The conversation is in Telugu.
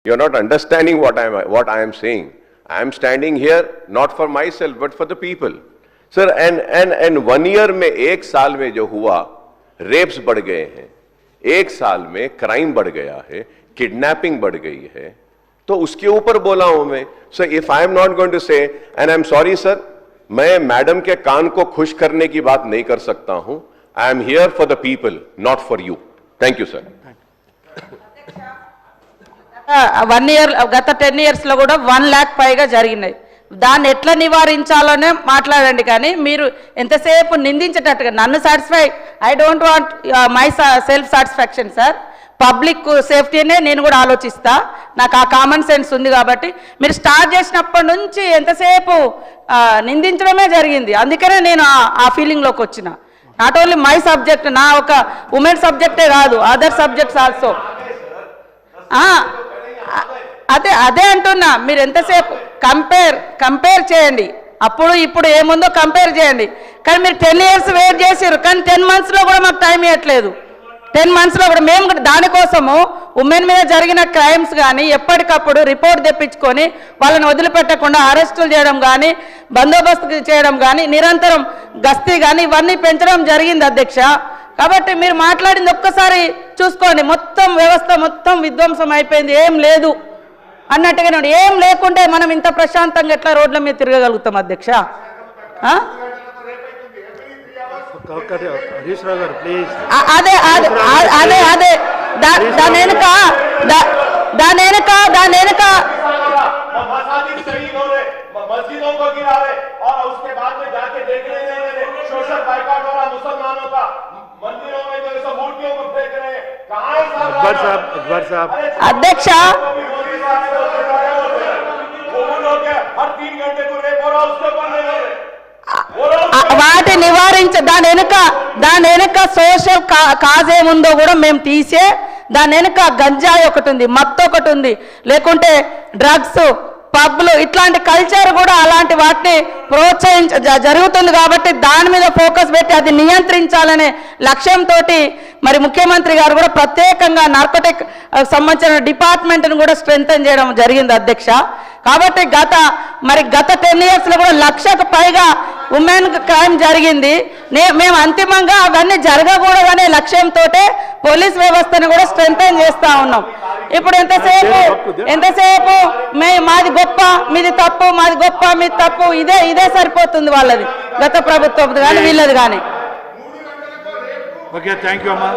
You are not understanding what I am saying. I am standing here not for myself but for the people. Sir, and 1 year में, 1 साल में जो हुआ, रेप्स बढ़ गए हैं, 1 साल में क्राइम बढ़ गया है, किडनैपिंग बढ़ गई है, तो उसके ऊपर बोला हूं मैं. So if I am not going to say, and I am sorry sir, मैं मैडम के कान को खुश करने की बात नहीं कर सकता हूं. I am here for the people, not for you. Thank you sir. 1 year గత 10 years లో కూడా 1 lakh పైగా జరిగినాయి. దాన్ని ఎట్లా నివారించాలోనే మాట్లాడండి, కానీ మీరు ఎంతసేపు నిందించేటట్టుగా నన్ను satisfy, I don't want myself satisfaction sir. Public సేఫ్టీనే నేను కూడా ఆలోచిస్తా, నాకు ఆ కామన్ సెన్స్ ఉంది. కాబట్టి మీరు స్టార్ట్ చేసినప్పటి నుంచి ఎంతసేపు నిందించడమే జరిగింది. అందుకనే నేను ఆ ఫీలింగ్లోకి వచ్చిన. నాట్ ఓన్లీ మై సబ్జెక్ట్, నా ఒక ఉమెన్ సబ్జెక్టే కాదు, అదర్ సబ్జెక్ట్స్ ఆల్సో. అదే అంటున్నా, మీరు ఎంతసేపు కంపేర్ చేయండి, అప్పుడు ఇప్పుడు ఏముందో కంపేర్ చేయండి. కానీ మీరు 10 years వెయిట్ చేసారు, కానీ 10 monthsలో కూడా మాకు టైం ఇవ్వట్లేదు. 10 monthsలో కూడా మేము దానికోసము ఉమెన్ మీద జరిగిన క్రైమ్స్ కానీ ఎప్పటికప్పుడు రిపోర్ట్ తెప్పించుకొని వాళ్ళని వదిలిపెట్టకుండా అరెస్టులు చేయడం కానీ, బందోబస్తు చేయడం కానీ, నిరంతరం గస్తీ కానీ ఇవన్నీ పెంచడం జరిగింది అధ్యక్ష. కాబట్టి మీరు మాట్లాడింది ఒక్కసారి చూసుకోండి, మొత్తం వ్యవస్థ మొత్తం విధ్వంసం అయిపోయింది, ఏం లేదు అన్నట్టుగానే. ఏం లేకుంటే మనం ఇంత ప్రశాంతంగా ఎట్లా రోడ్ల మీద తిరగగలుగుతాం అధ్యక్ష? అదే అదే అదే దాని వెనుక मस्जिदों को गिरा रहे और उसके बाद में जाके देख रहे हैं सोशल बाइकआउट हो रहा मुसलमानों का, मंदिरों में जो सब मूर्तियों को फेंक रहे हैं. कहां है अकबर साहब अध्यक्ष? हर 3 घंटे को रेप हो रहा, उसके ऊपर नहीं हो रहे. వాటి నివారించ దాని వెనుక సోషల్ కాజ్ ఏముందో కూడా మేము తీసే, దాని వెనుక గంజాయి ఒకటి ఉంది, మత్తు ఒకటి ఉంది, లేకుంటే డ్రగ్స్, పబ్లు, ఇట్లాంటి కల్చర్ కూడా అలాంటి వాటిని జరుగుతుంది. కాబట్టి దాని మీద ఫోకస్ పెట్టి అది నియంత్రించాలనే లక్ష్యంతో మరి ముఖ్యమంత్రి గారు కూడా ప్రత్యేకంగా నార్కోటిక్ సంబంధించిన డిపార్ట్మెంట్ను కూడా స్ట్రెంథన్ చేయడం జరిగింది అధ్యక్ష. కాబట్టి గత 10 yearsలో కూడా 1,00,000కు పైగా ఉమెన్ క్రైమ్ జరిగింది. మేము అంతిమంగా అవన్నీ జరగకూడదనే లక్ష్యంతో పోలీస్ వ్యవస్థను కూడా స్ట్రెంథన్ చేస్తూ ఉన్నాం. ఇప్పుడు ఎంతసేపు మాది గొప్ప, మీది తప్పు, మాది గొప్ప, మీది తప్పు, ఇదే సరిపోతుంది వాళ్ళది, గత ప్రభుత్వం కానీ వీళ్ళది కానీ. ఓకే, థ్యాంక్ యూ అమ్మా.